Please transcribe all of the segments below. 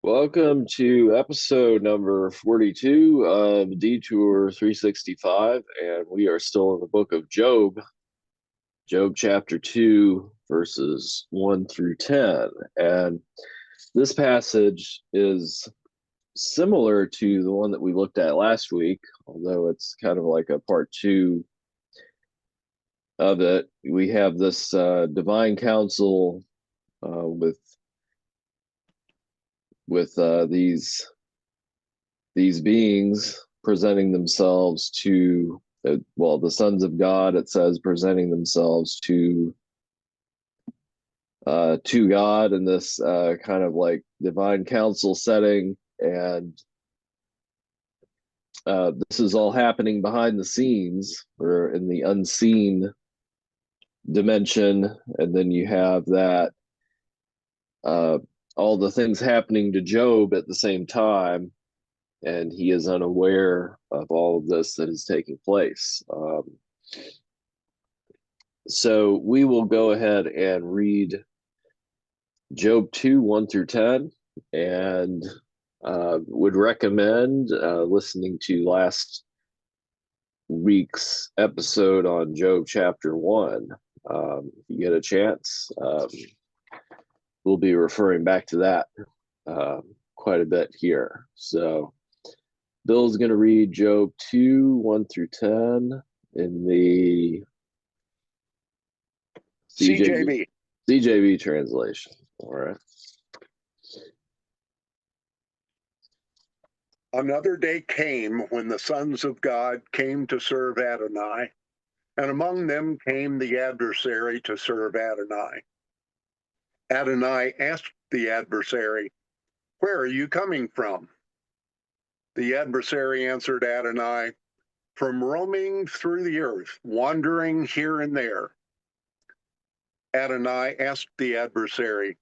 Welcome to episode number 42 of Detour 365, and we are still in the book of Job, Job chapter 2, verses 1 through 10. And this passage is similar to the one that we looked at last week, although it's kind of like a part two of it. We have this divine counsel with these beings presenting themselves to the sons of God. It says presenting themselves to God in this kind of like divine council setting, and this is all happening behind the scenes or in the unseen dimension. And then you have that all the things happening to Job at the same time, and he is unaware of all of this that is taking place. So we will go ahead and read Job 2, 1 through 10, and would recommend listening to last week's episode on Job chapter 1. If you get a chance, we'll be referring back to that quite a bit here. So Bill's going to read Job 2, 1 through 10 in the CJB translation. All right. Another day came when the sons of God came to serve Adonai, and among them came the adversary to serve Adonai. Adonai asked the adversary, "Where are you coming from?" The adversary answered Adonai, "From roaming through the earth, wandering here and there." Adonai asked the adversary,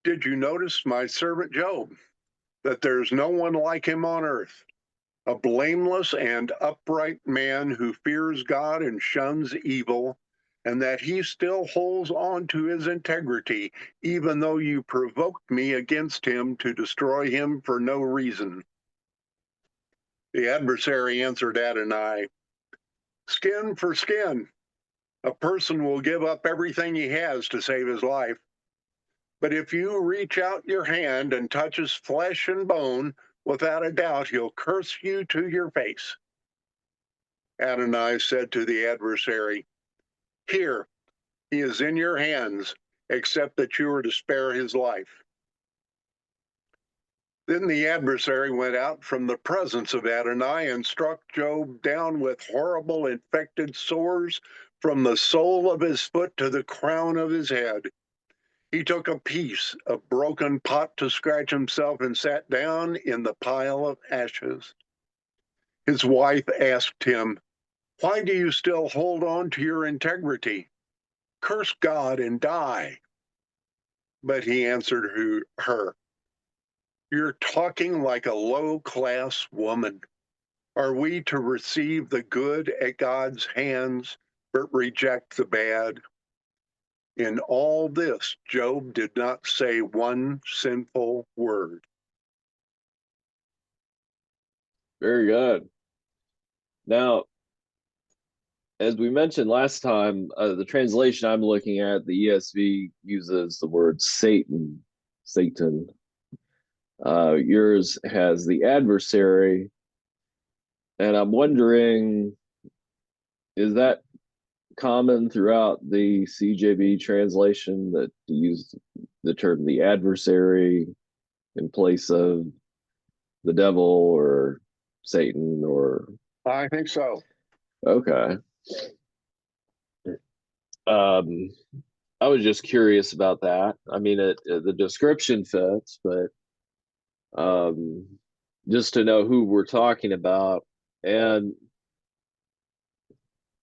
"Did you notice my servant Job, that there's no one like him on earth, a blameless and upright man who fears God and shuns evil, and that he still holds on to his integrity, even though you provoked me against him to destroy him for no reason?" The adversary answered Adonai, "Skin for skin. A person will give up everything he has to save his life. But if you reach out your hand and touch his flesh and bone, without a doubt he'll curse you to your face." Adonai said to the adversary, "Here, he is in your hands, except that you are to spare his life." Then the adversary went out from the presence of Adonai and struck Job down with horrible infected sores from the sole of his foot to the crown of his head. He took a piece of broken pot to scratch himself and sat down in the pile of ashes. His wife asked him, "Why do you still hold on to your integrity? Curse God and die." But he answered her, "You're talking like a low-class woman. Are we to receive the good at God's hands, but reject the bad?" In all this, Job did not say one sinful word. Very good. Now, as we mentioned last time, the translation I'm looking at, the ESV, uses the word Satan. Yours has the adversary, and I'm wondering, is that common throughout the CJB translation that use the term the adversary in place of the devil or Satan? Or I think so. okay. I was just curious about that. I mean, the description fits, but just to know who we're talking about. And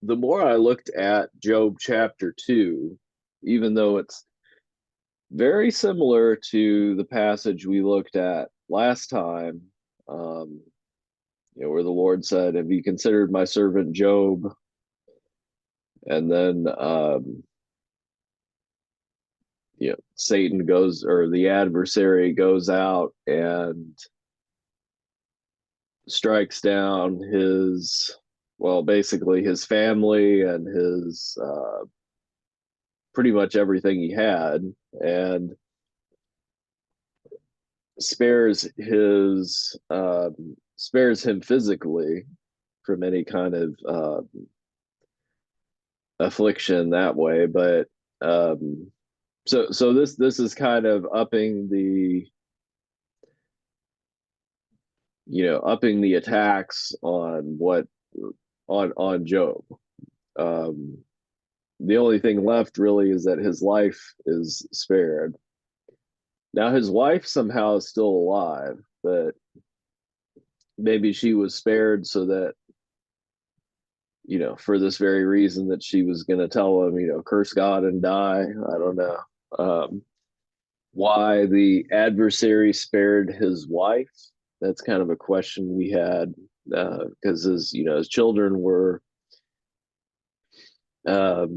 the more I looked at Job chapter 2, even though it's very similar to the passage we looked at last time, where the Lord said, "Have you considered my servant Job?" And then Satan goes, or the adversary goes out and strikes down basically his family and his pretty much everything he had, and spares him physically from any kind of affliction that way. But so this is kind of upping the attacks on on Job. Um, the only thing left really is that his life is spared. Now his wife somehow is still alive, but maybe she was spared so that, for this very reason, that she was going to tell him, curse God and die. I don't know. Why the adversary spared his wife, that's kind of a question we had, because his children were, I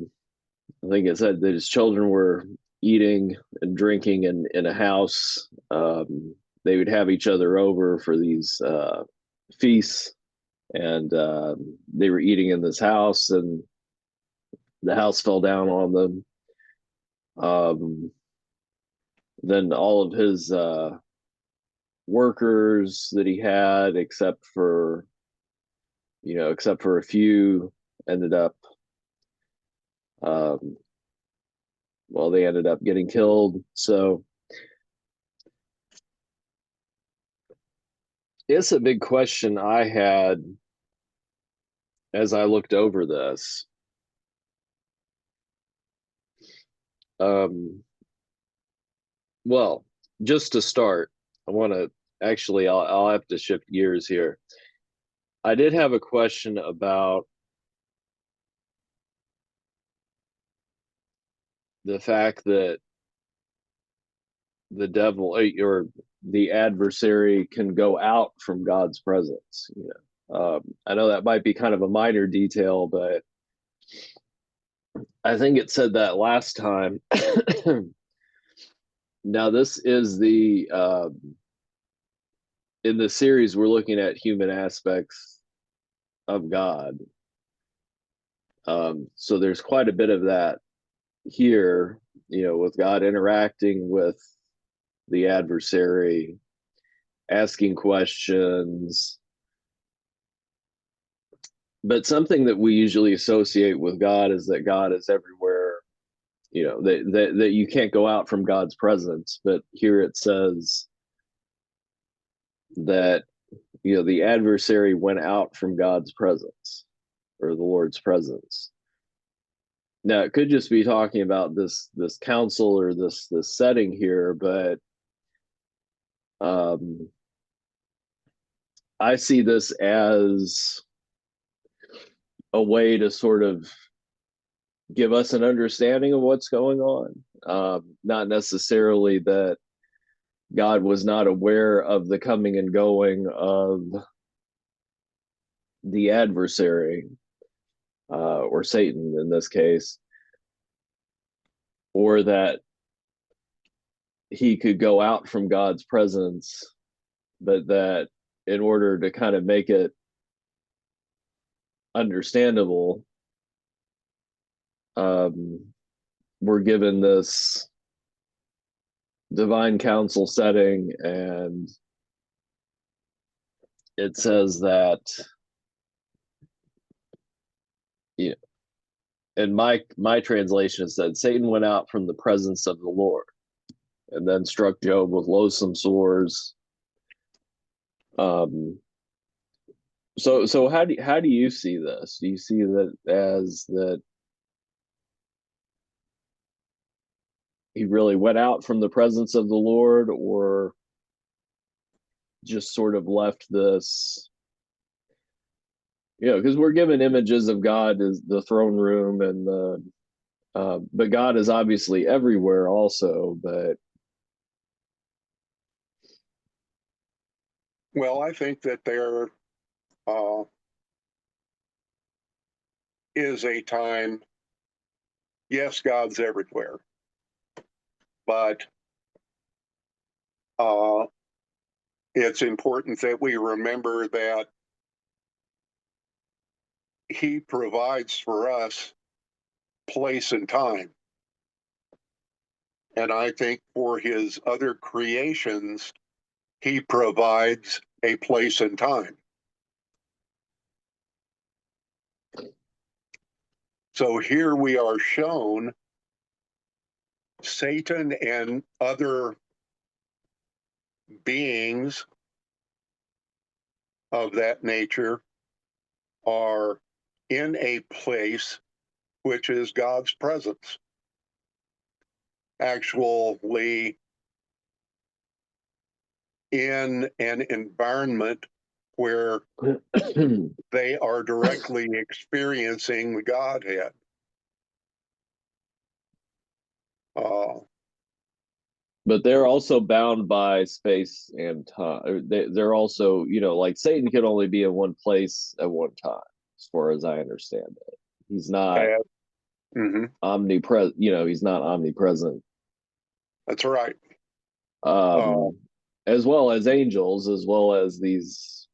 think it said that his children were eating and drinking in a house. They would have each other over for these feasts, and they were eating in this house, and the house fell down on them. Then all of his workers that he had, except for a few, ended up um, they ended up getting killed. So it's a big question I had as I looked over this. Well, just to start, I want to actually, I'll have to shift gears here. I did have a question about the fact that the devil, or the adversary, can go out from God's presence. I know that might be kind of a minor detail, but I think it said that last time. Now, this is in the series, we're looking at human aspects of God. So there's quite a bit of that here, with God interacting with the adversary, asking questions. But something that we usually associate with God is that God is everywhere, that you can't go out from God's presence. But here it says that, the adversary went out from God's presence, or the Lord's presence. Now, it could just be talking about this council, or this setting here, but I see this as a way to sort of give us an understanding of what's going on. Not necessarily that God was not aware of the coming and going of the adversary, or Satan in this case, or that he could go out from God's presence, but that in order to kind of make it understandable, we're given this divine council setting, and it says that, in my translation, it said Satan went out from the presence of the Lord and then struck Job with loathsome sores. So how do you see this? Do you see that as that he really went out from the presence of the Lord, or just sort of left this? Because we're given images of God as the throne room, and but God is obviously everywhere also. But Well, I think that there is a time, yes, God's everywhere. but it's important that we remember that he provides for us place and time. And I think for his other creations, he provides a place and time. So here we are shown Satan and other beings of that nature are in a place which is God's presence. Actually, in an environment where they are directly experiencing the Godhead. But they're also bound by space and time. They're also, like Satan can only be in one place at one time, as far as I understand it. He's not omnipresent. He's not omnipresent. That's right. As well as angels, as well as these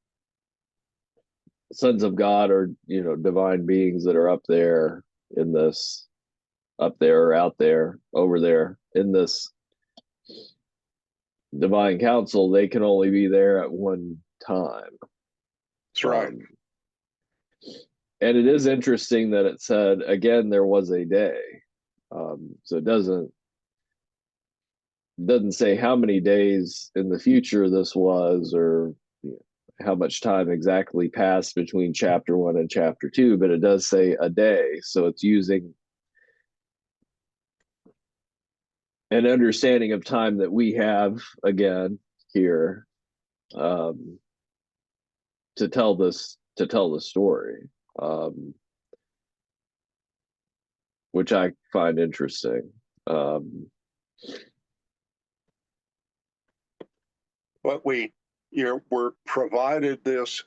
sons of God, or divine beings that are up there in this, up there or out there, over there in this divine council. They can only be there at one time. That's right. And it is interesting that it said again there was a day. So it doesn't say how many days in the future this was, or how much time exactly passed between chapter 1 and chapter 2, but it does say a day. So it's using an understanding of time that we have again here, to tell the story, which I find interesting. But we're provided this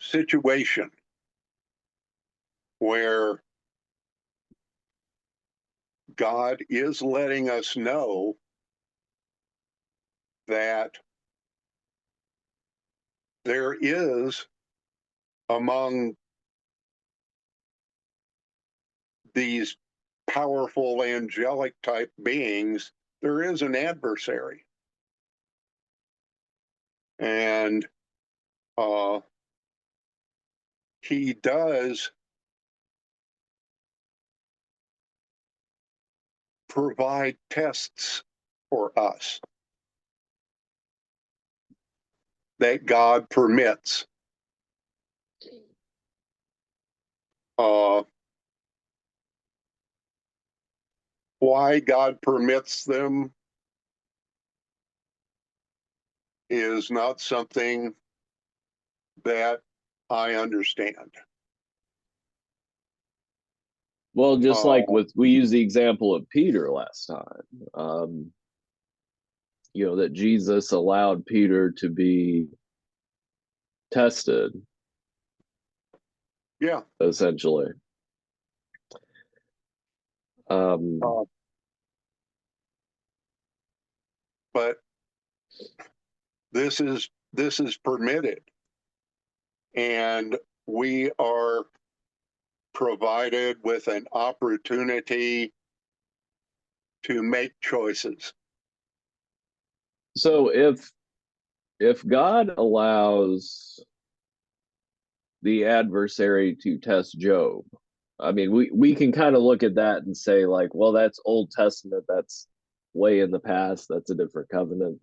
situation where God is letting us know that there is among these powerful angelic type beings, there is an adversary. And he does provide tests for us that God permits. Why God permits them is not something that I understand. Well, just like we used the example of Peter last time, that Jesus allowed Peter to be tested. Yeah. Essentially. But this is permitted, and we are provided with an opportunity to make choices. So if God allows the adversary to test Job, I mean, we can kind of look at that and say, like, well, that's Old Testament, that's way in the past, that's a different covenant,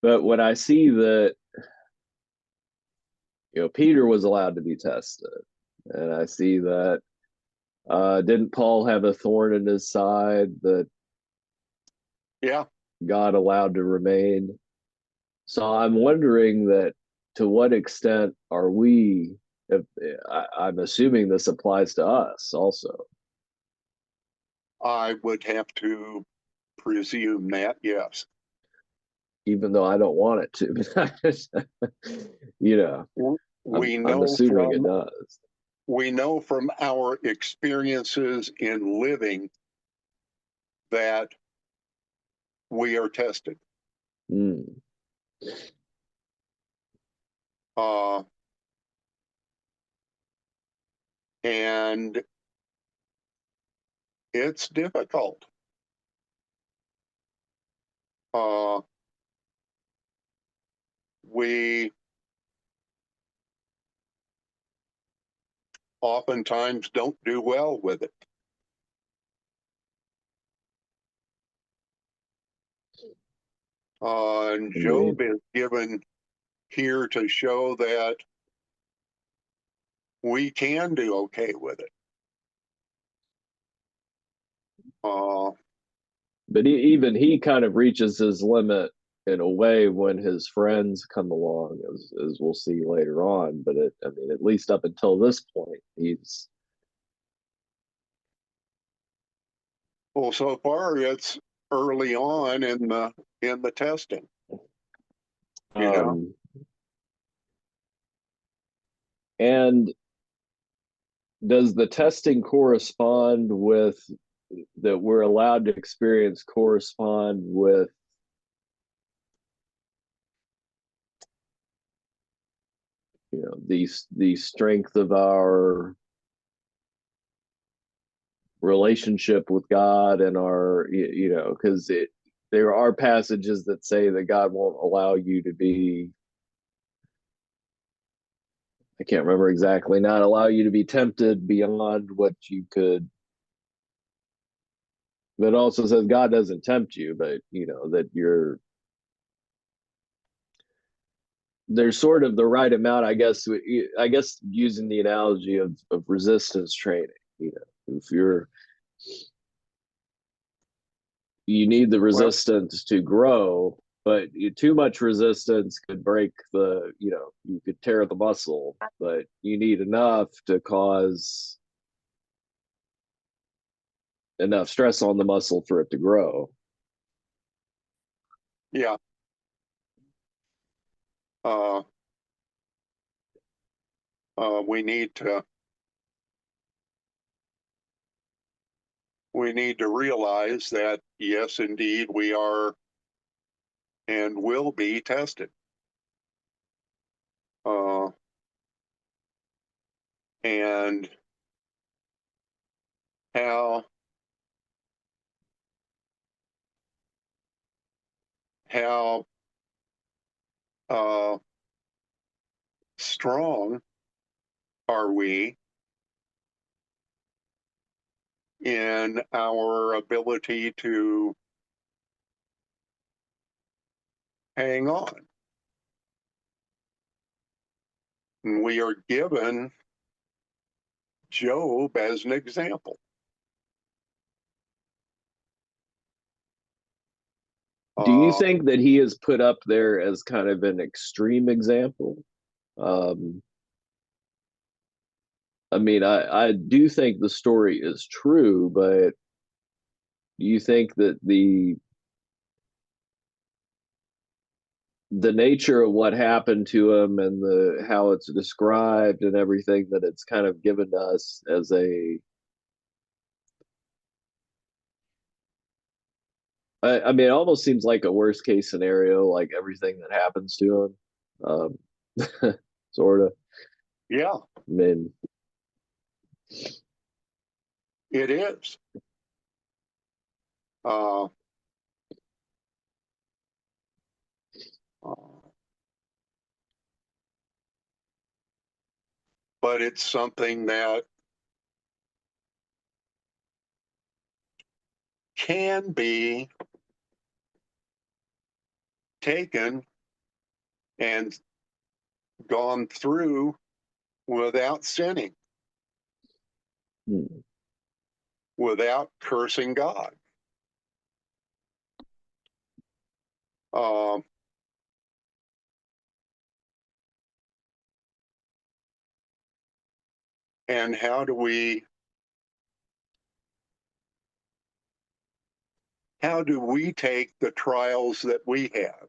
but when I see that, Peter was allowed to be tested, and I see that, didn't Paul have a thorn in his side that God allowed to remain? So I'm wondering that to what extent are we, I'm assuming this applies to us also. I would have to presume that, yes. Even though I don't want it to. I'm assuming it does. We know from our experiences in living that we are tested. Mm. And it's difficult. We oftentimes don't do well with it. And Job is given here to show that we can do okay with it. But even he kind of reaches his limit in a way when his friends come along, as we'll see later on. But I mean, at least up until this point, he's well. So far, it's early on in the testing. You know. And does the testing correspond with that we're allowed to experience correspond with the strength of our relationship with God and our because there are passages that say that God won't allow you to be, I can't remember exactly, not allow you to be tempted beyond what you could, but it also says God doesn't tempt you, but that there's sort of the right amount, I guess using the analogy of resistance training, if you need the resistance to grow, but too much resistance could break you could tear the muscle, but you need enough to cause enough stress on the muscle for it to grow. Yeah. We need to realize that, yes, indeed, we are and will be tested. And how strong are we in our ability to hang on? And we are given Job as an example. Do you think that he is put up there as kind of an extreme example? I mean, I do think the story is true, but do you think that the nature of what happened to him and the how it's described and everything, that it's kind of given to us as I mean, it almost seems like a worst case scenario, like everything that happens to him, sort of. Yeah, I mean, it is. Uh, but it's something that can be taken and gone through without sinning, without cursing God. Um, and how do we take the trials that we have?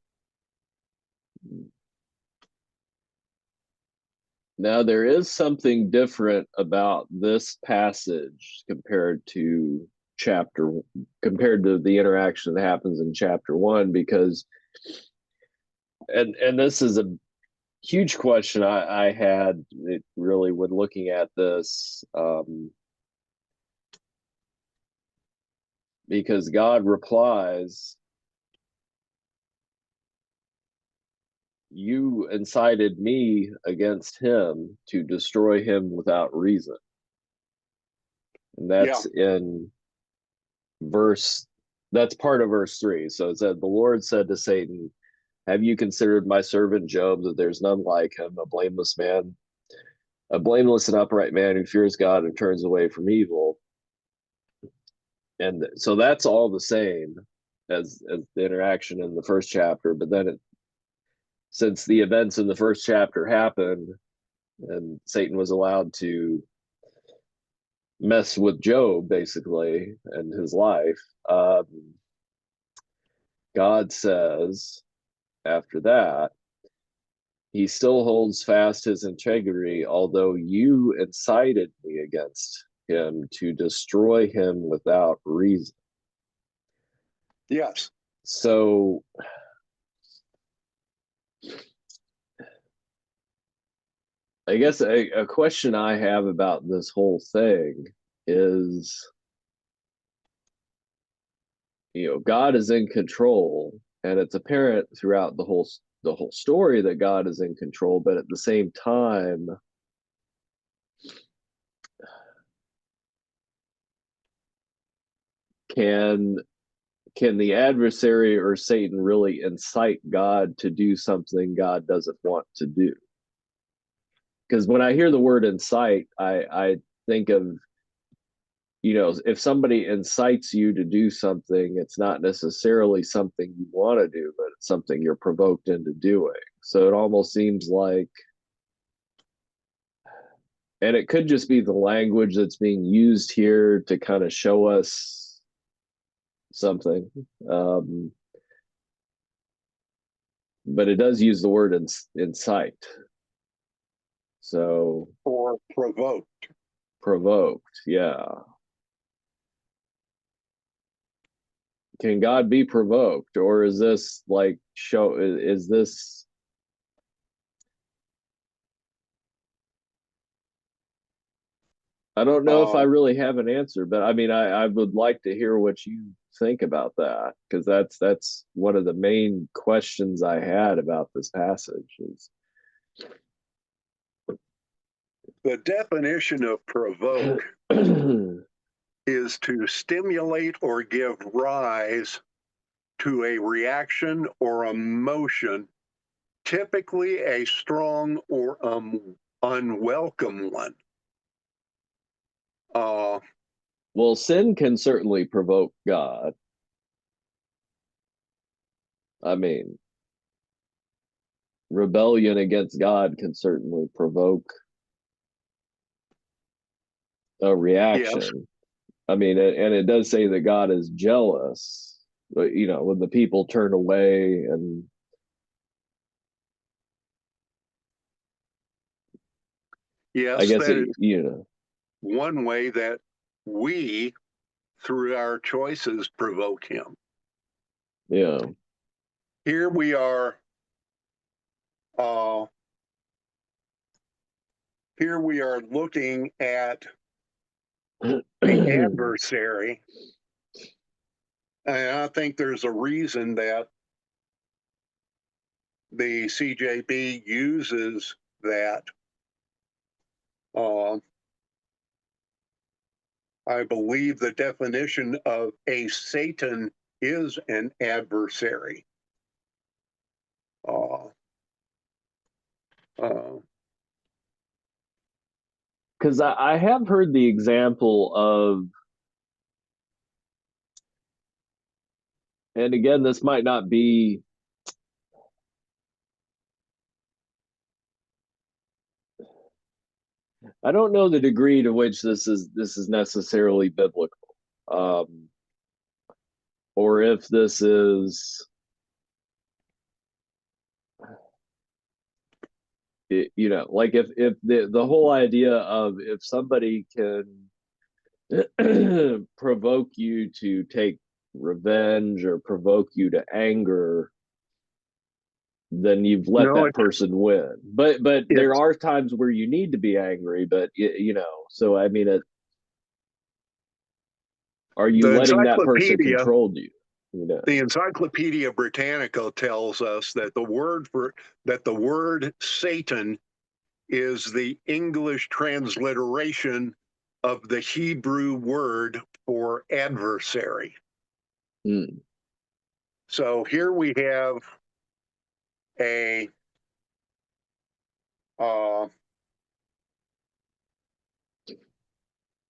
now there is something different about this passage compared to chapter compared to the interaction that happens in chapter 1, because and this is a huge question I had, it really, when looking at this, because God replies, you incited me against him to destroy him without reason. And Yeah. that's in verse, that's part of verse 3. So it said, the Lord said to Satan, have you considered my servant Job, that there's none like him, a blameless man, a blameless and upright man who fears God and turns away from evil? And so that's all the same as the interaction in the first chapter. But then since the events in the first chapter happened and Satan was allowed to mess with Job basically and his life, God says after that, he still holds fast his integrity, although you incited me against him to destroy him without reason. Yes. So I guess a question I have about this whole thing is, God is in control, and it's apparent throughout the whole story that God is in control, but at the same time, can the adversary or Satan really incite God to do something God doesn't want to do? Because when I hear the word incite, I think of, if somebody incites you to do something, it's not necessarily something you want to do, but it's something you're provoked into doing. So it almost seems like, and it could just be the language that's being used here to kind of show us something. But it does use the word incite. So, Or provoked. provoked, yeah. Can God be provoked, or is this like is this, I don't know if I Um, really have an answer, but I mean, I would like to hear what you think about that, because that's one of the main questions I had about this passage is the definition of provoke is to stimulate or give rise to a reaction or emotion, typically a strong or unwelcome one. well, sin can certainly provoke God. I mean, rebellion against God can certainly provoke a Yes, reaction. I mean, and it does say that God is jealous, but when the people turn away, and I yes, guess that is it. one way that we, through our choices, provoke him. Yeah. Here we are. Uh, Here we are looking at the adversary, and I think there's a reason that the CJB uses that. Uh, I believe the definition of a Satan is an adversary. Uh, uh, Because I have heard the example of, and again, this might not be, I don't know the degree to which this is necessarily biblical, or if this is, like if the whole idea of, if somebody can provoke you to take revenge or provoke you to anger, then you've let No, that person win. But there it's are times where you need to be angry, but so I mean, are you the letting that person encyclopedia. control you? You know. The Encyclopedia Britannica tells us that the word Satan is the English transliteration of the Hebrew word for adversary. Mm. So here we have a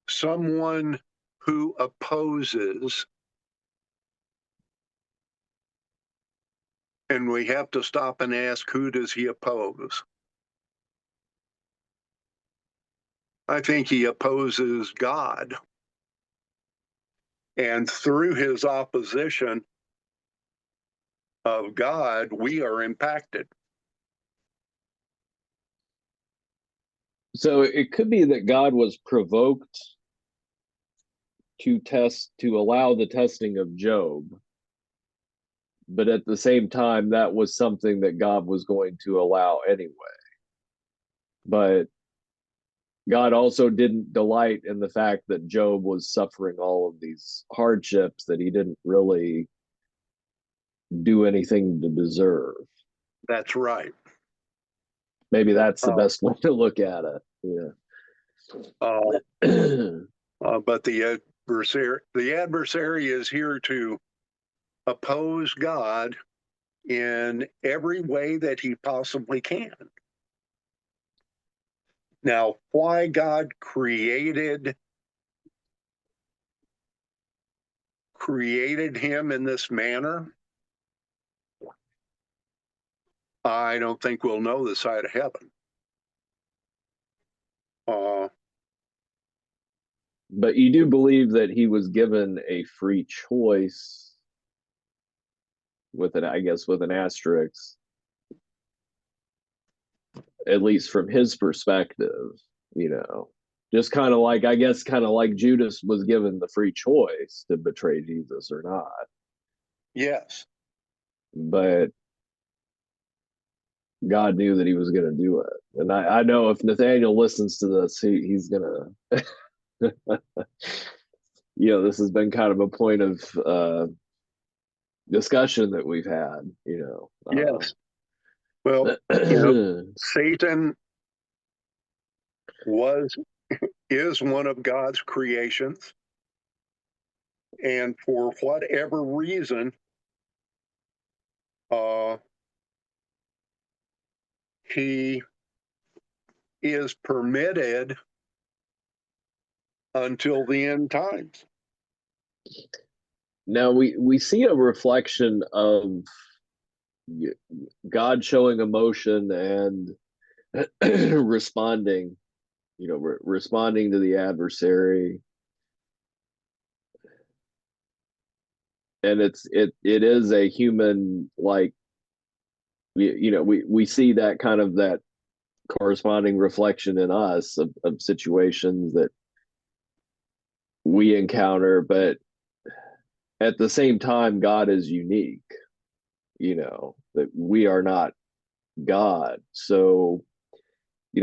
someone who opposes, and we have to stop and ask, who does he oppose? I think he opposes God. And through his opposition of God, we are impacted. So it could be that God was provoked to allow the testing of Job, but at the same time, that was something that God was going to allow anyway. But God also didn't delight in the fact that Job was suffering all of these hardships that he didn't really do anything to deserve. That's right. Maybe that's the Uh, best way to look at it. Yeah. uh, but the adversary is here to oppose God in every way that he possibly can. Now, why God created him in this manner, I don't think we'll know this side of heaven. But you do believe that he was given a free choice with an, I guess, with an asterisk, at least from his perspective, you know, just kind of like, I guess, kind of like Judas was given the free choice to betray Jesus or not. Yes. But God knew that he was going to do it. And I know if Nathaniel listens to this, he's going to, this has been kind of a point of discussion that we've had, Yes. Well, you know, Satan is one of God's creations. And for whatever reason, he is permitted until the end times. Now we see a reflection of God showing emotion and responding, responding to the adversary, and it is a human, like, we see that kind of that corresponding reflection in us of situations that we encounter, but at the same time, God is unique, that we are not God. So,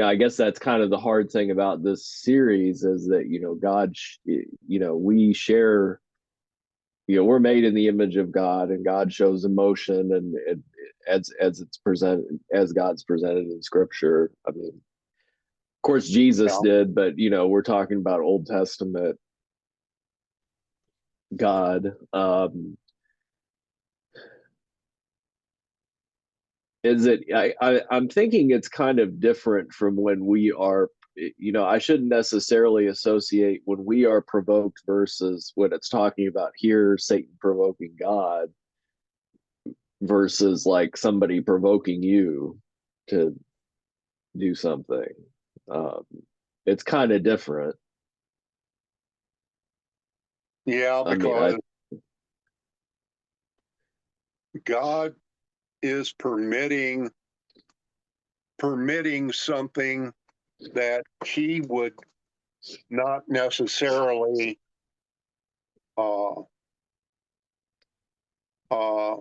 I guess that's kind of the hard thing about this series is that, God, we share, we're made in the image of God, and God shows emotion, and as it's presented, as God's presented in Scripture. I mean, of course, Jesus did, but we're talking about Old Testament God. Is it? I'm thinking it's kind of different from when we are. I shouldn't necessarily associate when we are provoked versus when it's talking about here Satan provoking God versus like somebody provoking you to do something. Um, it's kind of different. Yeah, I mean, because God is permitting something that he would not necessarily uh, uh,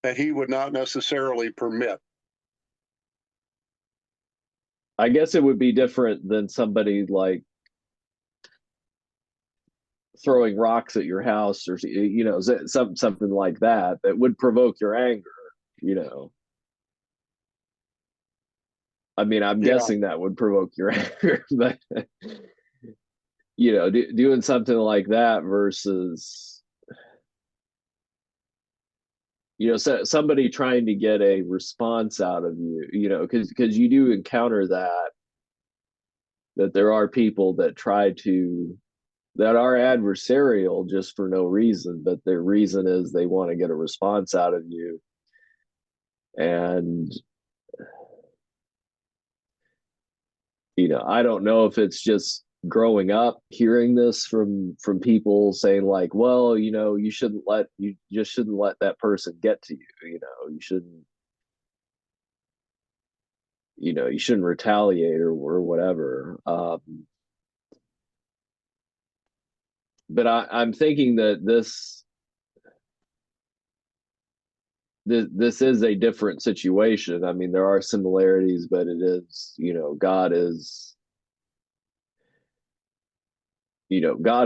that he would not necessarily permit. I guess it would be different than somebody like throwing rocks at your house, or something like that that would provoke your anger. You know, I mean, I'm Yeah, guessing that would provoke your anger, but doing something like that versus somebody trying to get a response out of you, because you do encounter that there are people that that are adversarial just for no reason, but their reason is they want to get a response out of you. And I don't know if it's just growing up hearing this from people saying like, well, you just shouldn't let that person get to you. You shouldn't retaliate or whatever. But I'm thinking that this is a different situation. I mean, there are similarities, but it is, God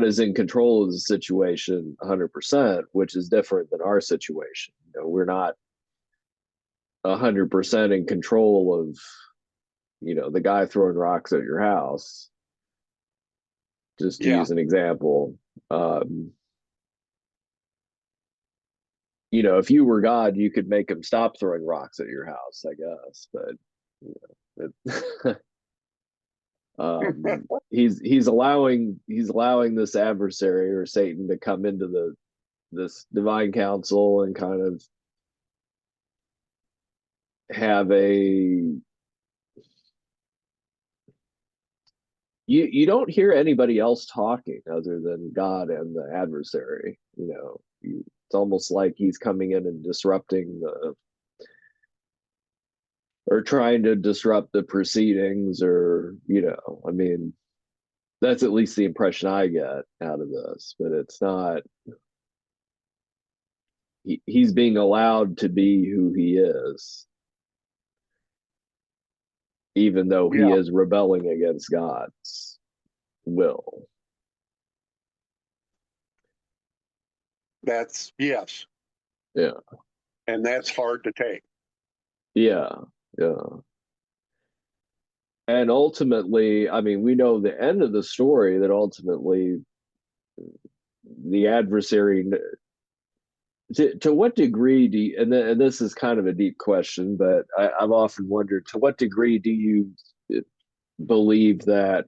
is in control of the situation 100%, which is different than our situation. We're not 100% in control of, the guy throwing rocks at your house, just to yeah, use an example. Um, if you were God, you could make him stop throwing rocks at your house, I guess. But he's allowing this adversary or Satan to come into this divine council and kind of have you don't hear anybody else talking other than God and the adversary. It's almost like he's coming in and disrupting or trying to disrupt the proceedings, or I mean, that's at least the impression I get out of this. But it's not, he's being allowed to be who he is, even though he yeah, is rebelling against God's will. that's yes, Yeah. and that's hard to take. Yeah. Yeah. And ultimately, I mean, we know the end of the story, that ultimately the adversary, to what degree do you, and this is kind of a deep question, but I've often wondered, to what degree do you believe that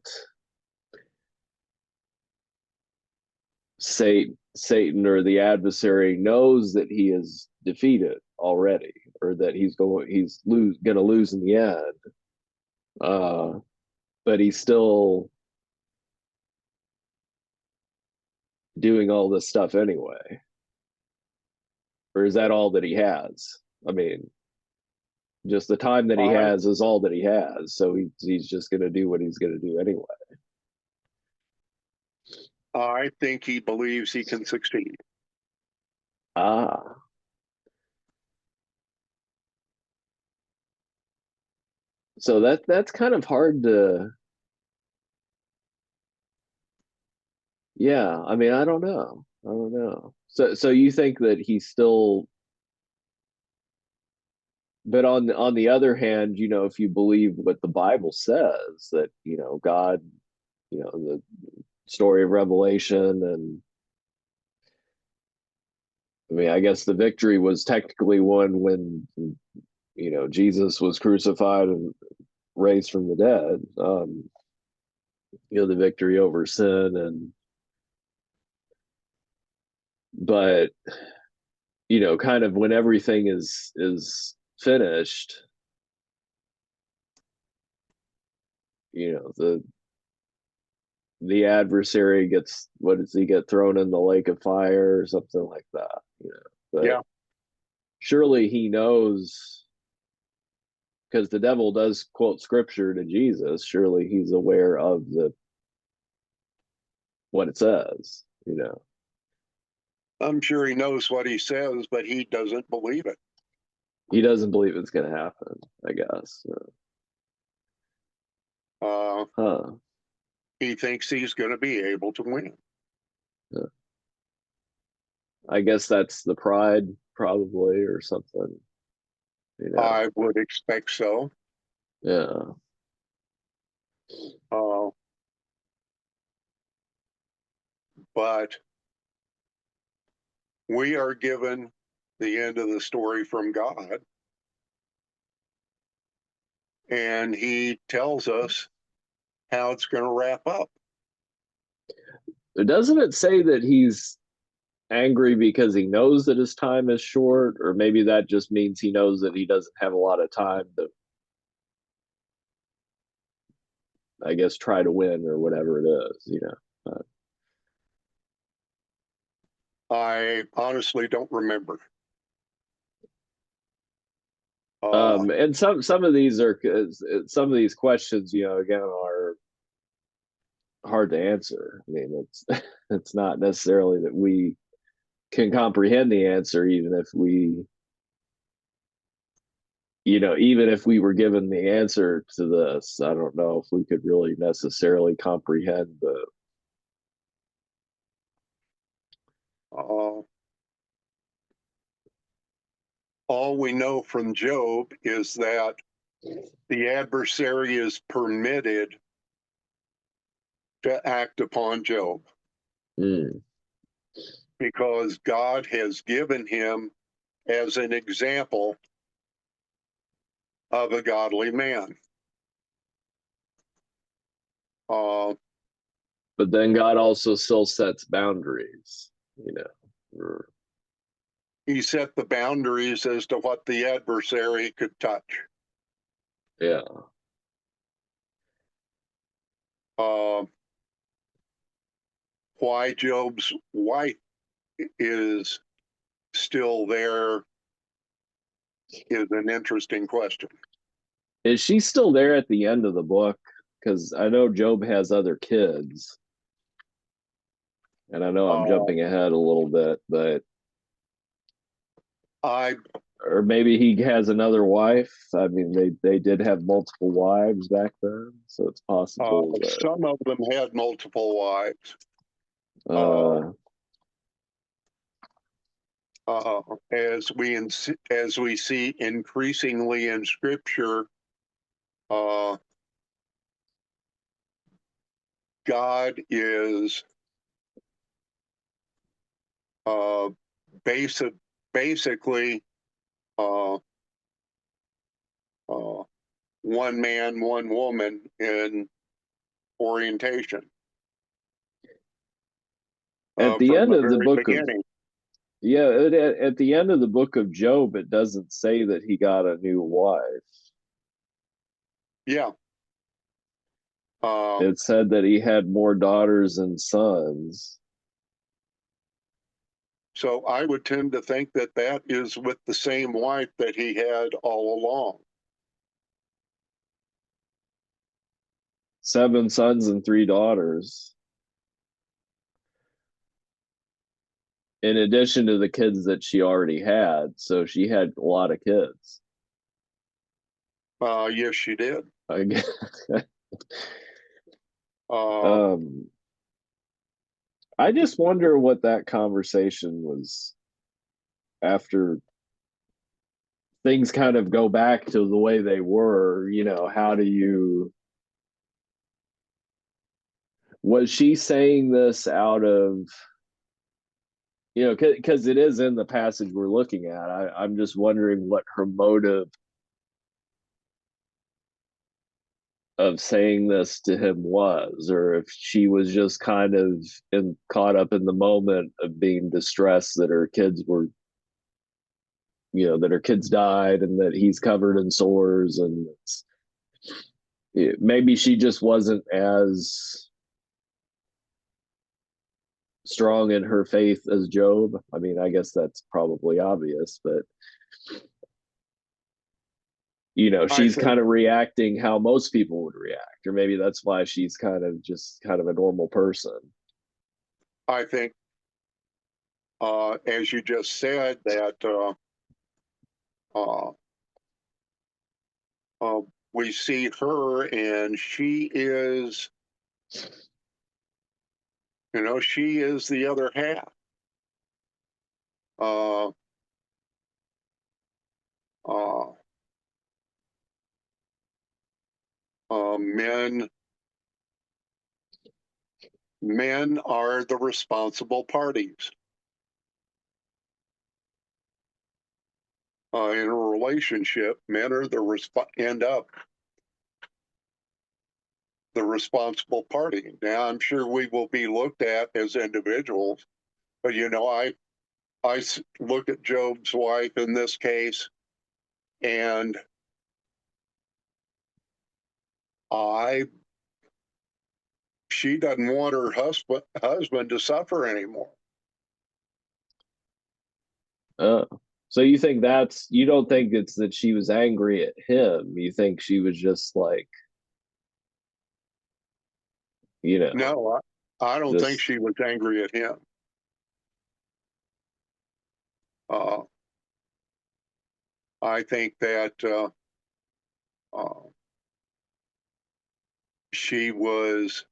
Satan or the adversary knows that he is defeated already, or that he's going to lose in the end, uh, but he's still doing all this stuff anyway? Or is that all that he has? I mean, just the time that he I has is all that he has, so he's just going to do what he's going to do anyway. I think he believes he can succeed. Ah, so that's kind of hard to. Yeah, I mean, I don't know. So you think that he's still, but on the other hand, if you believe what the Bible says, that God, the story of Revelation, and I mean, I guess the victory was technically won when Jesus was crucified and raised from the dead. The victory over sin, and but kind of when everything is finished, the adversary gets, what does he get, thrown in the lake of fire or something like that. But Yeah, surely he knows because the devil does quote scripture to Jesus. Surely he's aware of the what it says, you know. I'm sure he knows what he says, but he doesn't believe it. He doesn't believe it's going to happen, I guess. Huh. He thinks he's going to be able to win. Yeah. I guess that's the pride, probably, or something. You know. I would expect so. Yeah. But we are given the end of the story from God, and he tells us how it's going to wrap up. Doesn't it say that he's angry because he knows that his time is short, or maybe that just means he knows that he doesn't have a lot of time to, I guess, try to win or whatever it is, you know. I honestly don't remember. And some of these are some of these questions, you know, again, are hard to answer. I mean, it's not necessarily that we can comprehend the answer, even if we, you know, even if we were given the answer to this. I don't know if we could really necessarily comprehend the all we know from Job is that the adversary is permitted to act upon Job because God has given him as an example of a godly man. But then God also still sets boundaries, you know. He set the boundaries as to what the adversary could touch. Yeah. Why Job's wife is still there is an interesting question. Is she still there at the end of the book? Because I know Job has other kids. And I know I'm jumping ahead a little bit, but or maybe he has another wife. I mean, they did have multiple wives back then, so it's possible that some of them had multiple wives. As we see increasingly in Scripture, God is basically one man, one woman in orientation. At the end of the book beginning. at the end of the book of Job, it doesn't say that he got a new wife. Yeah. It said that he had more daughters and sons. So I would tend to think that that is with the same wife that he had all along. 7 sons and 3 daughters. In addition to the kids that she already had. So she had a lot of kids. Yes, she did. I guess. I just wonder what that conversation was after things kind of go back to the way they were. You know, how do you, was she saying this out of, you know, because it is in the passage we're looking at. I'm just wondering what her motive of saying this to him was, or if she was just kind of caught up in the moment of being distressed that her kids were, you know, that her kids died and that he's covered in sores, and maybe she just wasn't as strong in her faith as Job. I mean, I guess that's probably obvious, but You know, I she's think kind of reacting how most people would react, or maybe that's why she's kind of just kind of a normal person. I think as you just said, that uh, uh, we see her, and she is, she is the other half. Uh, uh, men are the responsible parties in a relationship. Men are end up the responsible party. Now, I'm sure we will be looked at as individuals, but I look at Job's wife in this case, and I she doesn't want her husband to suffer anymore. uh, so you think that's, you don't think it's that she was angry at him, you think she was just like, you know, No, I don't think just she was angry at him. Uh, I think that uh, she was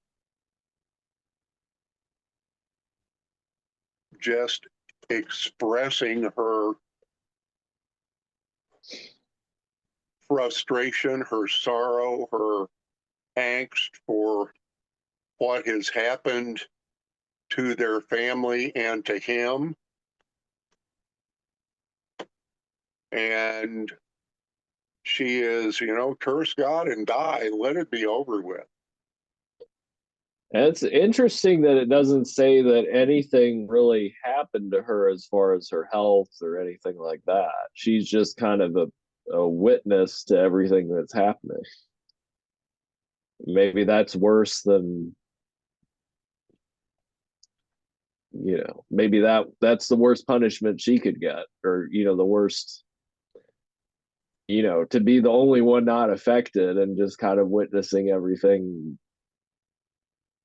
just expressing her frustration, her sorrow, her angst for what has happened to their family and to him. And she is, curse God and die, let it be over with. And it's interesting that it doesn't say that anything really happened to her as far as her health or anything like that. She's just kind of a witness to everything that's happening. Maybe that's worse than, you know, maybe that's the worst punishment she could get, or, you know, the worst, you know, to be the only one not affected and just kind of witnessing everything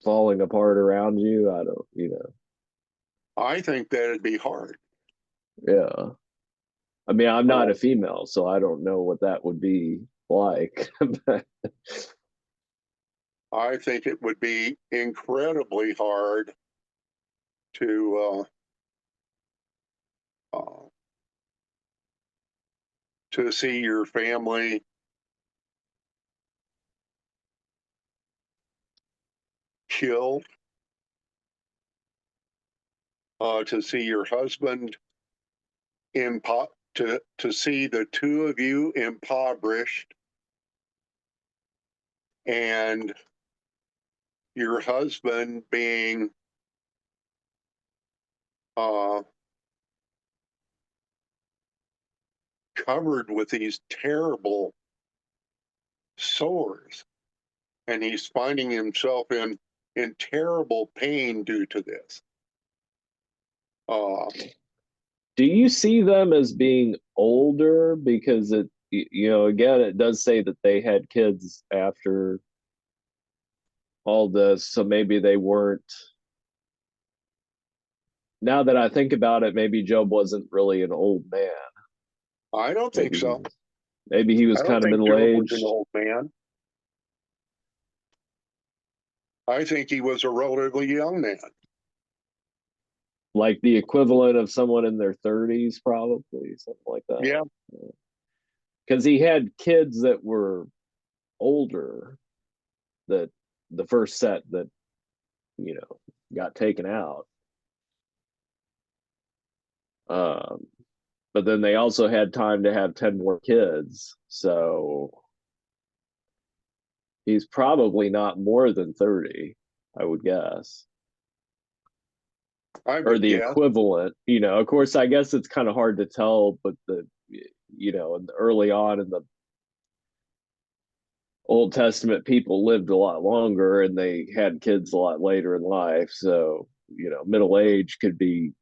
falling apart around you. I don't, you know, I think that'd be hard. yeah. I mean, I'm not Uh, a female, so I don't know what that would be like. I think it would be incredibly hard to uh, see your family killed, to see your husband to see the two of you impoverished, and your husband being uh, covered with these terrible sores, and he's finding himself in terrible pain due to this. Uh, Do you see them as being older? Because it, you know, again, it does say that they had kids after all this, so maybe they weren't. Now that I think about it, maybe Job wasn't really an old man. I don't think Maybe he so. was, maybe he was I don't kind of think middle Job was an aged. old man. I think he was a relatively young man. Like the equivalent of someone in their 30s, probably something like that. Yeah, Because he had kids that were older, that the first set that, you know, got taken out. Um, but then they also had time to have 10 more kids. So he's probably not more than 30, I would guess, I or would the guess. equivalent. You know, of course, I guess it's kind of hard to tell, but you know, early on in the Old Testament, people lived a lot longer and they had kids a lot later in life. So, you know, middle age could be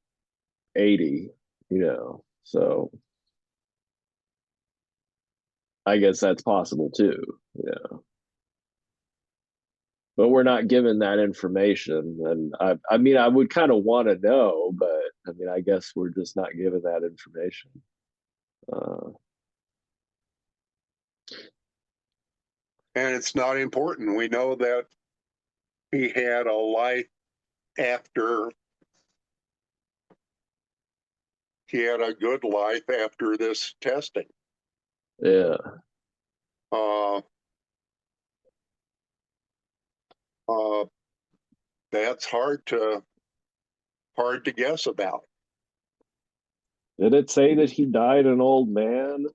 80, you know. So I guess that's possible too. Yeah. But we're not given that information. And I mean, I would kind of want to know, but I mean, I guess we're just not given that information. Uh, And it's not important. We know that he had a life after, he had a good life after this testing. yeah. Uh, uh, that's hard to guess about. Did it say that he died an old man?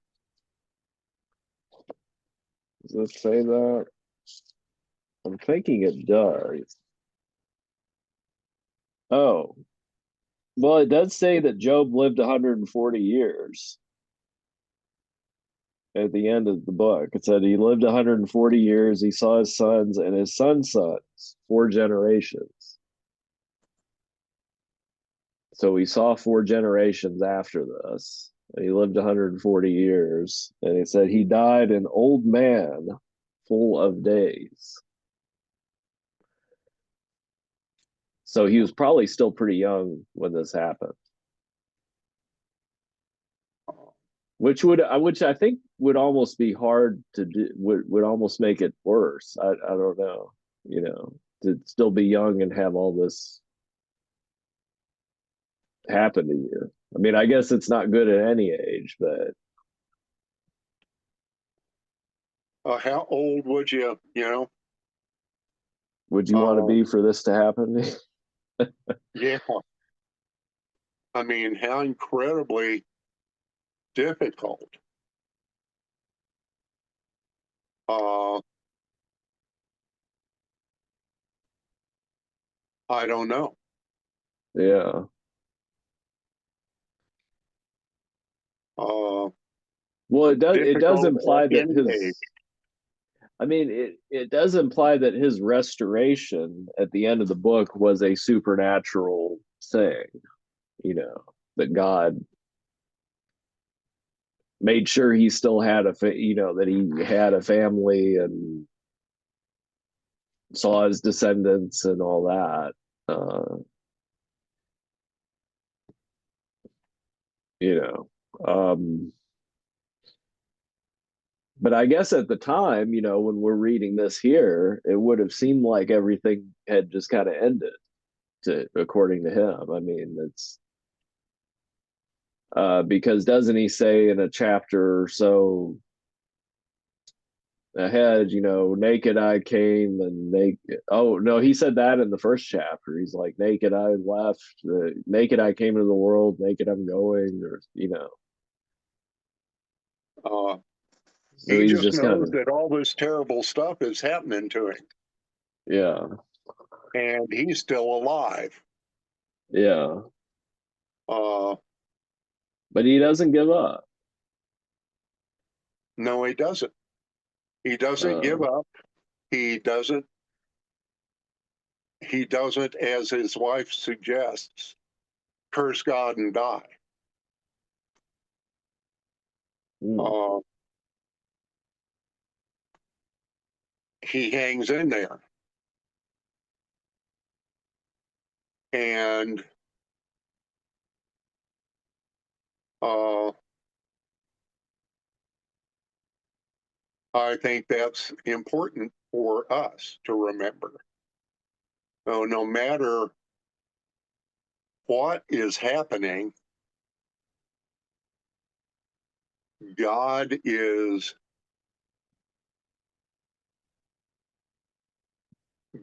Does it say that? I'm thinking it does. Oh, well, it does say that Job lived 140 years at the end of the book. It said he lived 140 years. He saw his sons and his sons' sons, 4 generations. So he saw 4 generations after this. And he lived 140 years. And he said he died an old man full of days. So he was probably still pretty young when this happened. Which I think would almost be hard to do, would almost make it worse. I don't know, to still be young and have all this happen to you. I mean, I guess it's not good at any age, but How old would you, would you want to uh, be for this to happen? yeah, I mean, how incredibly difficult. Uh, I don't know. Yeah. Uh, Well, it does Difficult at imply that any age. his I mean, it does imply that his restoration at the end of the book was a supernatural thing, that God made sure he still had that he had a family and saw his descendants and all that. Uh, you know, um, but I guess at the time, when we're reading this here, it would have seemed like everything had just kind of ended according to him. I mean, it's because doesn't he say in a chapter or so ahead, naked I came and naked. Oh no, he said that in the first chapter. He's like, naked I left, naked I came into the world, naked I'm going, or. Uh, So he he's just just kind knows of, that all this terrible stuff is happening to him, yeah, and he's still alive. yeah, Uh, but he doesn't give up. no, he doesn't. He doesn't give Uh, up. He doesn't. He doesn't, as his wife suggests, curse God and die. mm, Uh, he hangs in there, and uh, I think that's important for us to remember. So no matter what is happening, God is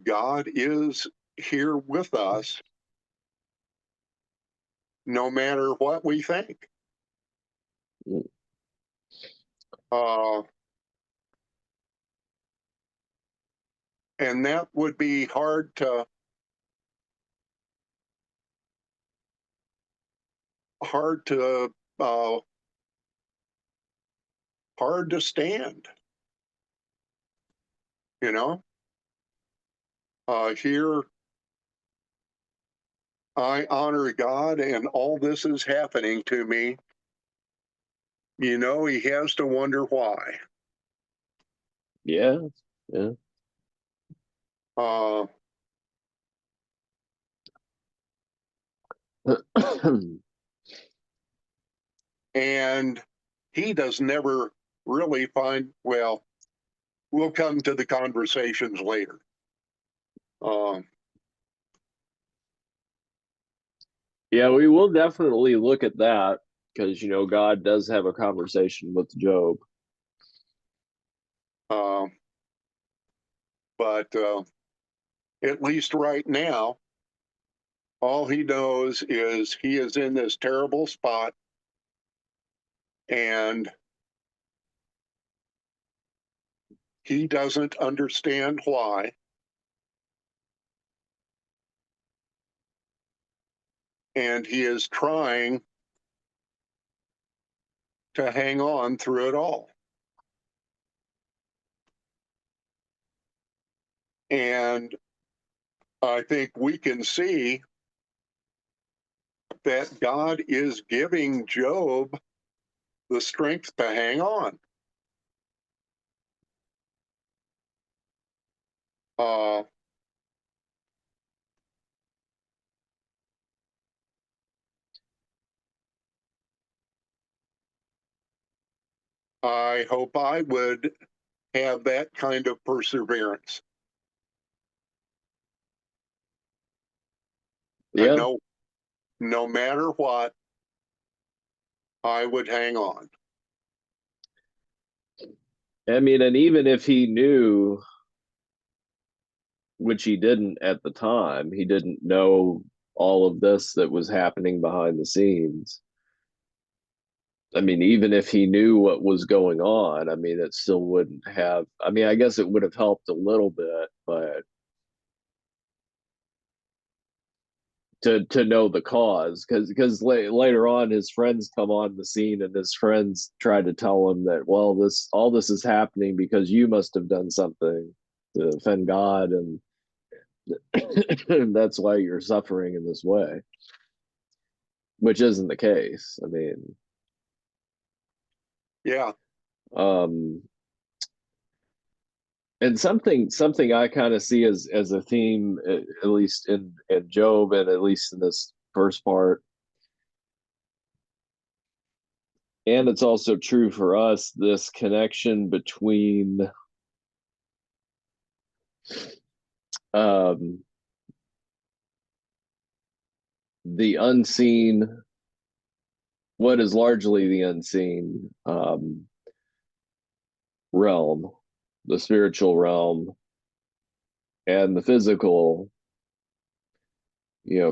God is here with us no matter what we think. mm, Uh, and that would be hard to uh, hard to stand. You know, here I honor God, and all this is happening to me. He has to wonder why. Yeah. Yeah. Uh, and he does never really find, well, we'll come to the conversations later. Yeah, we will definitely look at that because God does have a conversation with Job. uh, but at least right now, all he knows is he is in this terrible spot, and he doesn't understand why. And he is trying to hang on through it all. And I think we can see that God is giving Job the strength to hang on. Uh, I hope I would have that kind of perseverance. I Yeah. know no matter what, I would hang on. I mean, and even if he knew, which he didn't at the time, he didn't know all of this that was happening behind the scenes. I mean, even if he knew what was going on, I mean, it still wouldn't have, I mean, I guess it would have helped a little bit, but to know the cause, because later on his friends come on the scene and his friends try to tell him that, well, this is happening because you must have done something to offend God, and that's why you're suffering in this way, which isn't the case. I mean, Yeah, um and something I kind of see as a theme, at least in Job, and at least in this first part, and it's also true for us, this connection between um the unseen, what is largely the unseen realm, the spiritual realm, and the physical,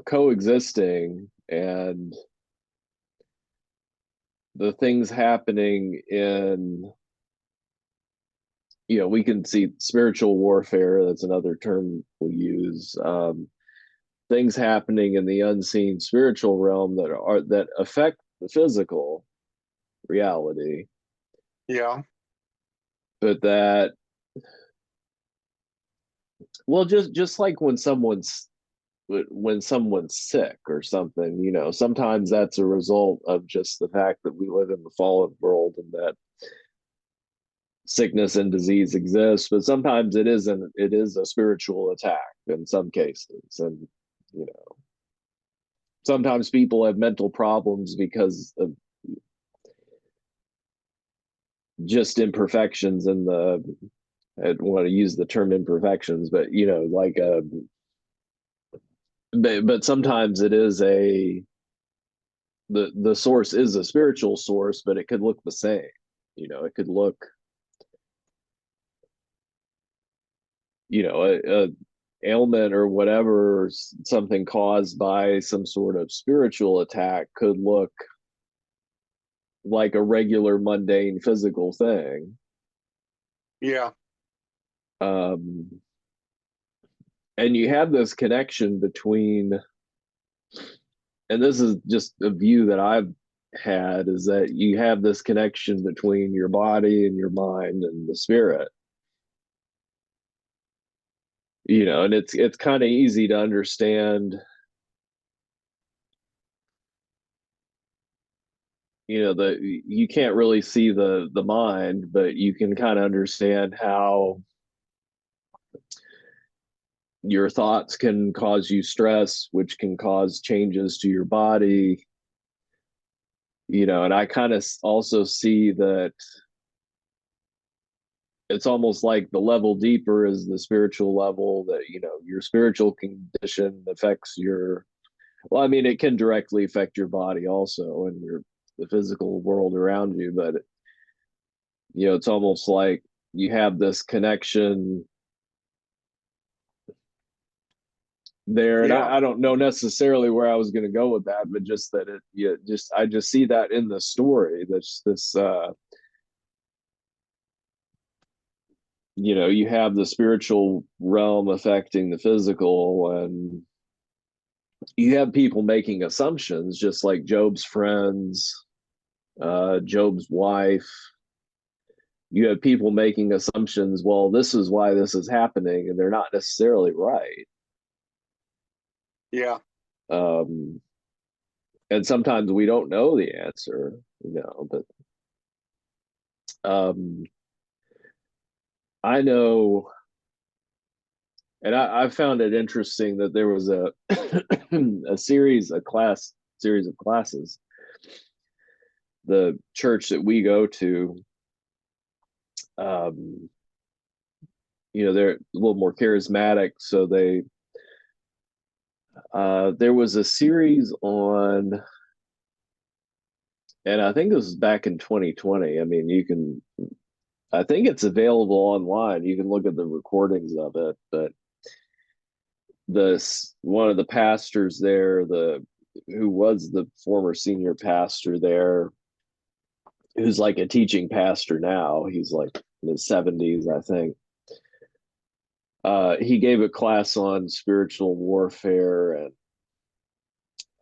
coexisting, and the things happening in, we can see spiritual warfare, that's another term we use, things happening in the unseen spiritual realm that affect the physical reality, yeah, but that, well, just like when someone's sick or something, sometimes that's a result of just the fact that we live in the fallen world and that sickness and disease exists, but sometimes it is a spiritual attack in some cases. And you know sometimes people have mental problems because of just imperfections in the, I don't want to use the term imperfections, but like but sometimes it is the source is a spiritual source, but it could look the same. It could look, a ailment or whatever, or something caused by some sort of spiritual attack could look like a regular mundane physical thing. yeah, um and you have this connection between, and this is just a view that I've had, is that you have this connection between your body and your mind and the spirit. And it's kind of easy to understand you can't really see the mind, but you can kind of understand how your thoughts can cause you stress, which can cause changes to your body. And I kind of also see that it's almost like the level deeper is the spiritual level, that your spiritual condition affects your, well, I mean, it can directly affect your body also, and the physical world around you. But it's almost like you have this connection there. And Yeah. I don't know necessarily where I was going to go with that, but just that I just see that in the story. That's this you have the spiritual realm affecting the physical, and you have people making assumptions, just like Job's friends, Job's wife. You have people making assumptions, well, this is why this is happening, and they're not necessarily right. Yeah. um and sometimes we don't know the answer, but I know, and I found it interesting that there was a series of classes. The church that we go to, um, they're a little more charismatic, so there was a series on, and I think this was back in 2020. I mean, I think it's available online. You can look at the recordings of it, but one of the pastors there, who was the former senior pastor there, who's like a teaching pastor now. He's like in his 70s, I think. He gave a class on spiritual warfare and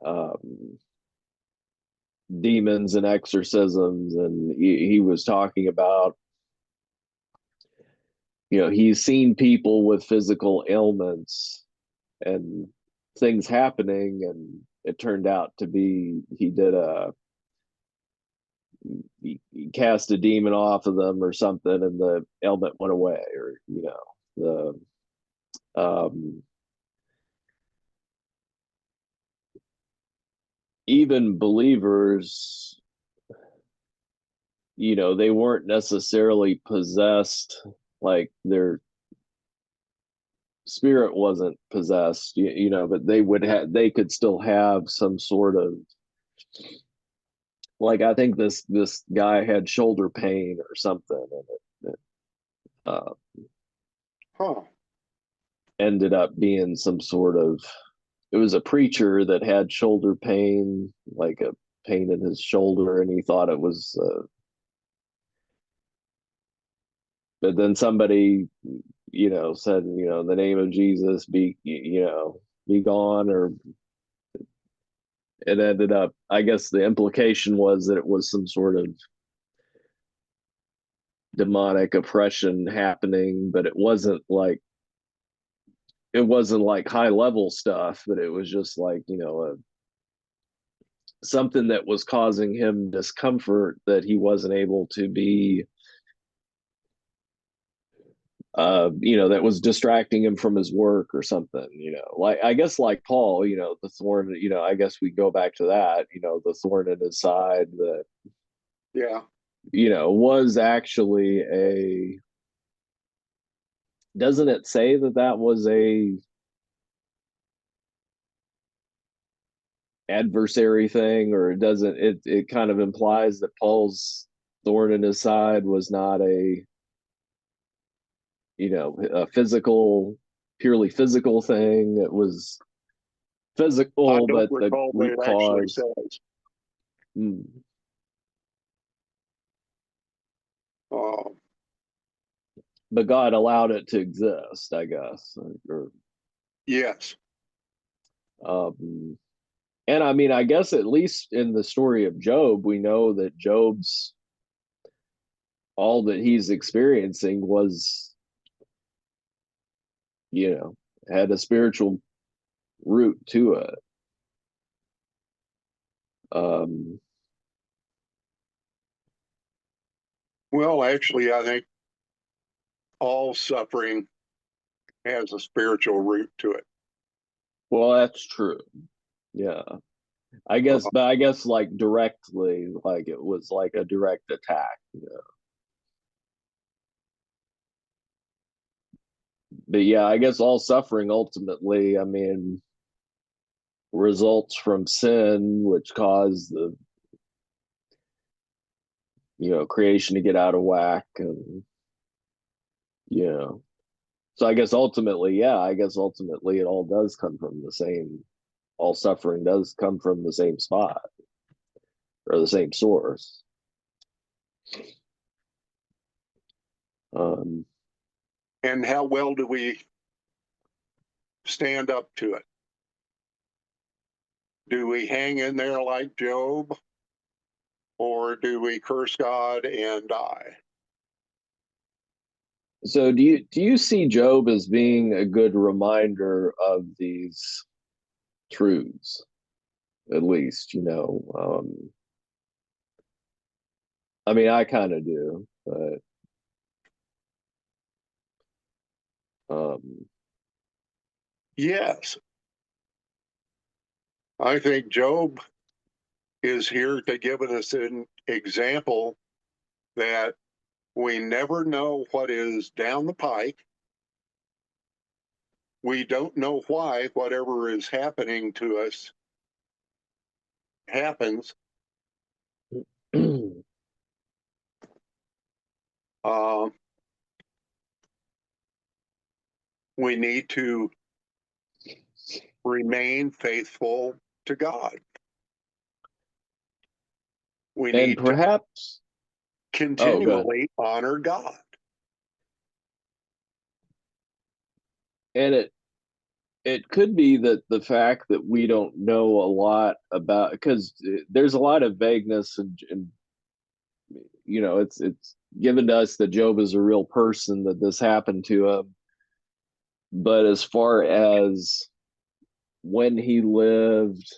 um, demons and exorcisms, and he was talking about, he's seen people with physical ailments and things happening, and it turned out to be he cast a demon off of them or something, and the ailment went away, or the even believers, they weren't necessarily possessed, like their spirit wasn't possessed, but they could still have some sort of, like, I think this guy had shoulder pain or something, and it uh, Huh. ended up being some sort of, it was a preacher that had shoulder pain, like a pain in his shoulder, and he thought it was but then somebody said, in the name of Jesus, be gone, or it ended up, I guess the implication was that it was some sort of demonic oppression happening, but it wasn't like high level stuff, but it was just like, something that was causing him discomfort, that he wasn't able to be, that was distracting him from his work or something, like, I guess, like Paul, the thorn, I guess we go back to that, the thorn in his side, that, Yeah. was actually doesn't it say that was a adversary thing, or it kind of implies that Paul's thorn in his side was not a purely physical thing. It was I physical, don't but the recall that root it actually cause. says. Mm, Um, but God allowed it to exist, I guess. yes. Um, and I mean, I guess at least in the story of Job, we know that Job's, all that he's experiencing was, had a spiritual root to it. Um, Well, actually, I think all suffering has a spiritual root to it. Well, that's true. Yeah. I guess, Uh, but I guess like directly, like it was like a direct attack. But yeah, I guess all suffering ultimately, I mean, results from sin, which caused the creation to get out of whack, and you know. So I guess ultimately, yeah, I guess ultimately it all does come from the same. All suffering does come from the same spot or the same source. Um, and how well do we stand up to it? Do we hang in there like Job, or do we curse God and die? so do you see Job as being a good reminder of these truths? At least, I mean, I kind of do, but um, Yes, I think Job is here to give us an example that we never know what is down the pike. We don't know why whatever is happening to us happens. Uh, we need to remain faithful to God. We and need to perhaps, oh, good. continually honor God. And it could be that the fact that we don't know a lot about, because there's a lot of vagueness, and it's given to us that Job is a real person, that this happened to him. But as far as when he lived,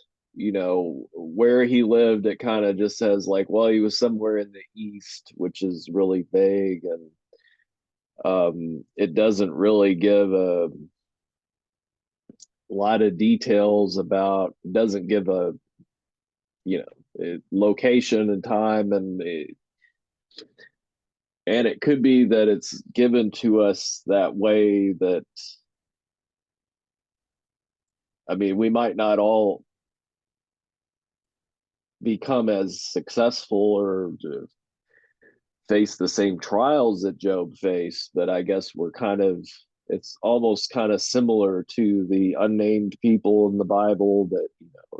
where he lived, it kind of just says like, well, he was somewhere in the east, which is really vague, and it doesn't really give a lot of details about, doesn't give a location and time, and it could be that it's given to us that way, that I mean, we might not all become as successful or face the same trials that Job faced, but I guess we're kind of, it's almost kind of similar to the unnamed people in the Bible, that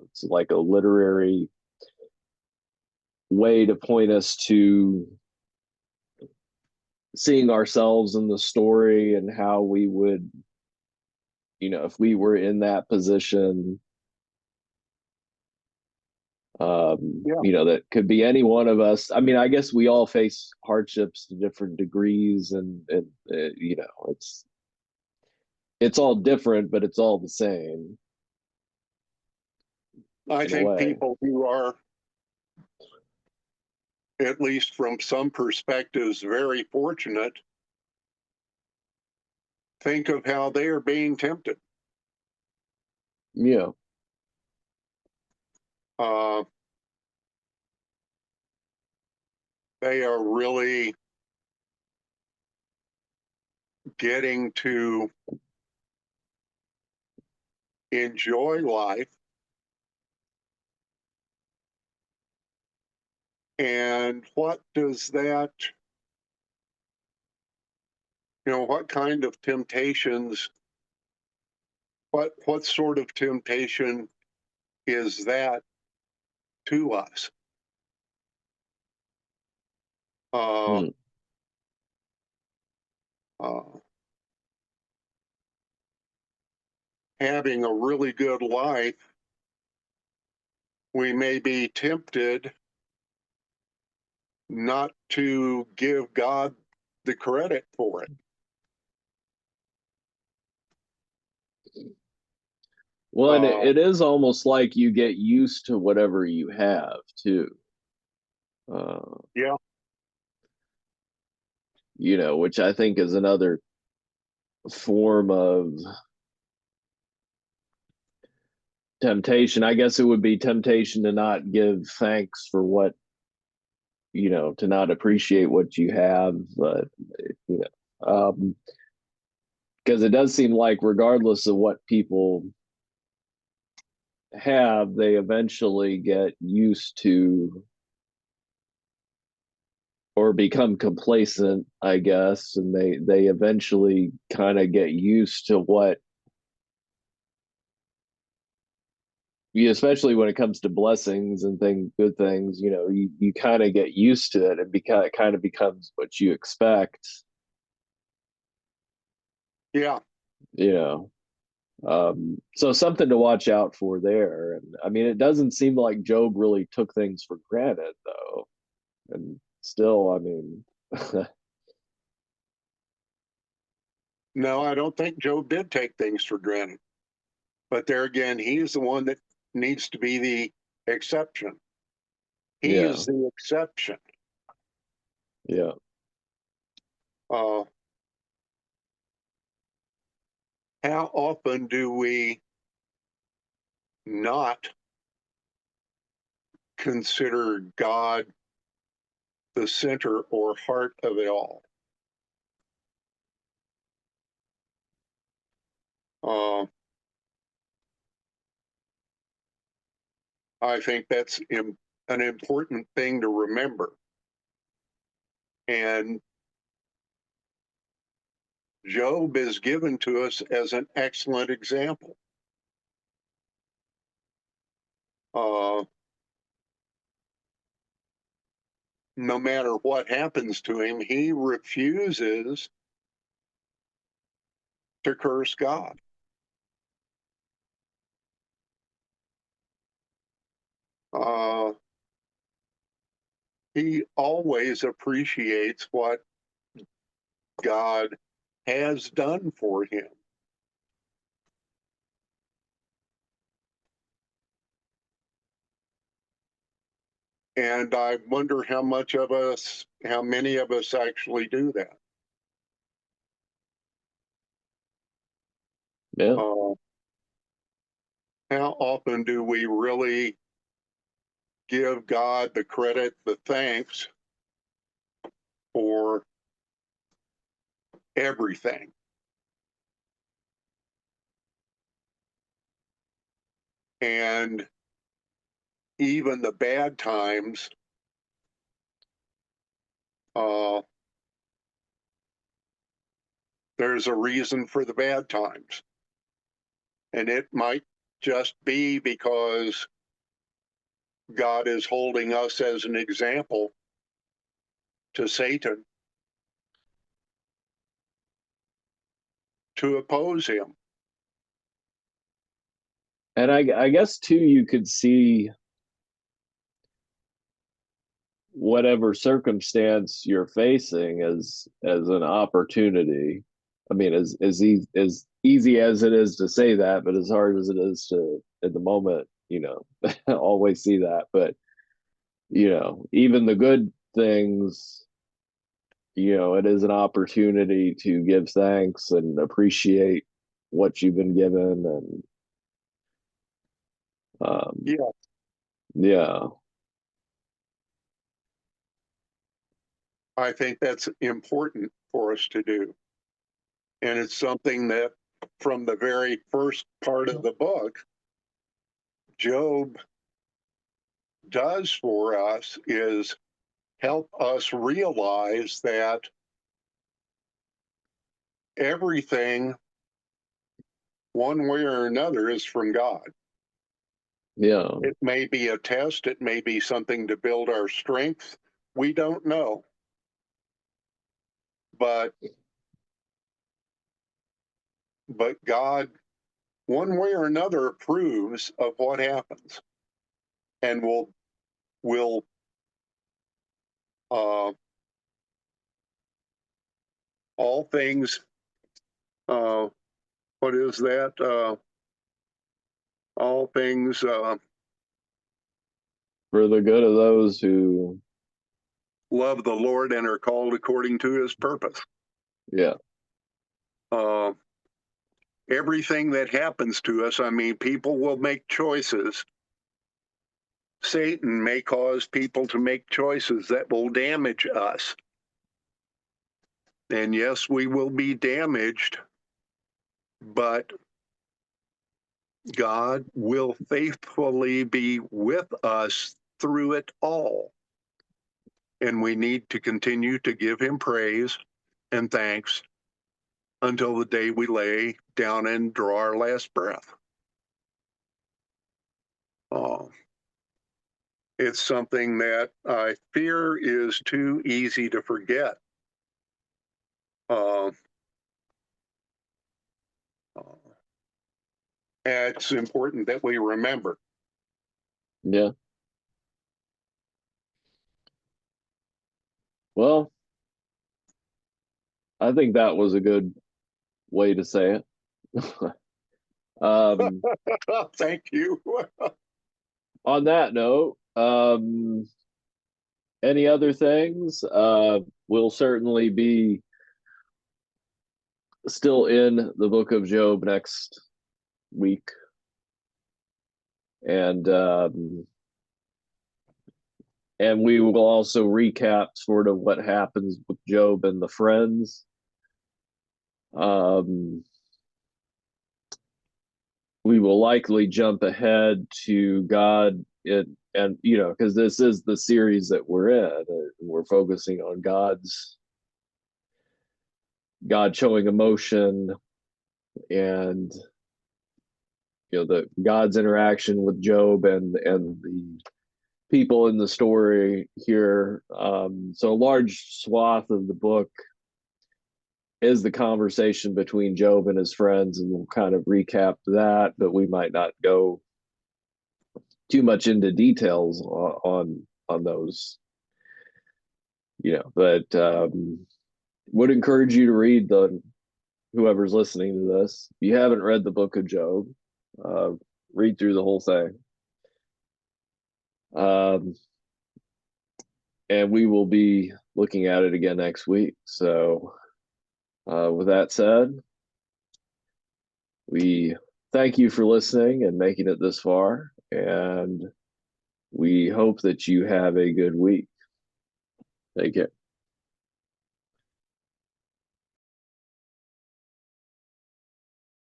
it's like a literary way to point us to seeing ourselves in the story, and how we would, if we were in that position, Yeah, that could be any one of us. I mean, I guess we all face hardships to different degrees, and it's all different, but it's all the same I in a think way. people who are, at least from some perspectives, very fortunate think of how they are being tempted. Yeah. Uh, they are really getting to enjoy life. And what does that, what kind of temptations, what sort of temptation is that to us? Uh, Hmm. uh, Having a really good life, we may be tempted not to give God the credit for it. Well, and it, Uh, it is almost like you get used to whatever you have too. uh yeah, which I think is another form of temptation. I guess it would be temptation to not give thanks for what, to not appreciate what you have, but you because it does seem like regardless of what people have, they eventually get used to or become complacent, I guess, and they eventually kind of get used to what you, especially when it comes to blessings and good things, you kind of get used to it and it kind of becomes what you expect, Yeah. you know. So something to watch out for there. And I mean, it doesn't seem like Job really took things for granted, though. And still, I mean, No, I don't think Job did take things for granted. But there again, he's the one that needs to be the exception. He yeah, is the exception. yeah. Uh, how often do we not consider God the center or heart of it all? Uh, I think that's an important thing to remember. And Job is given to us as an excellent example. Uh, no matter what happens to him, he refuses to curse God. Uh, he always appreciates what God has done for him. And I wonder how many of us actually do that. Yeah. Uh, how often do we really give God the credit, the thanks for everything? And even the bad times, uh, there's a reason for the bad times. And it might just be because God is holding us as an example to Satan to oppose him. And I guess too, you could see whatever circumstance you're facing as an opportunity. I mean, as easy as it is to say that, but as hard as it is to at the moment, always see that. But even the good things, it is an opportunity to give thanks and appreciate what you've been given, and Yeah, yeah, I think that's important for us to do. And it's something that from the very first part of the book, Job does for us is help us realize that everything, one way or another, is from God. yeah. It may be a test, it may be something to build our strength. We don't know. But God, one way or another, approves of what happens and will uh, all things. What is that? All things. For the good of those who love the Lord and are called according to his purpose. Yeah. Everything that happens to us, I mean, people will make choices. Satan may cause people to make choices that will damage us. And yes, we will be damaged, but God will faithfully be with us through it all. And we need to continue to give him praise and thanks until the day we lay down and draw our last breath. It's something that I fear is too easy to forget. It's important that we remember. Yeah. Well, I think that was a good way to say it. Thank you. On that note, any other things? We'll certainly be still in the book of Job next week. And we will also recap sort of what happens with Job and the friends. We will likely jump ahead to God, and you know, because this is the series that we're in. We're focusing on God showing emotion, and you know, the God's interaction with Job and the people in the story here. So a large swath of the book is the conversation between Job and his friends, and we'll kind of recap that, but we might not go too much into details on those, you know. But would encourage you to read whoever's listening to this. If you haven't read the book of Job, read through the whole thing. And we will be looking at it again next week. So with that said, we thank you for listening and making it this far, and we hope that you have a good week. Take care.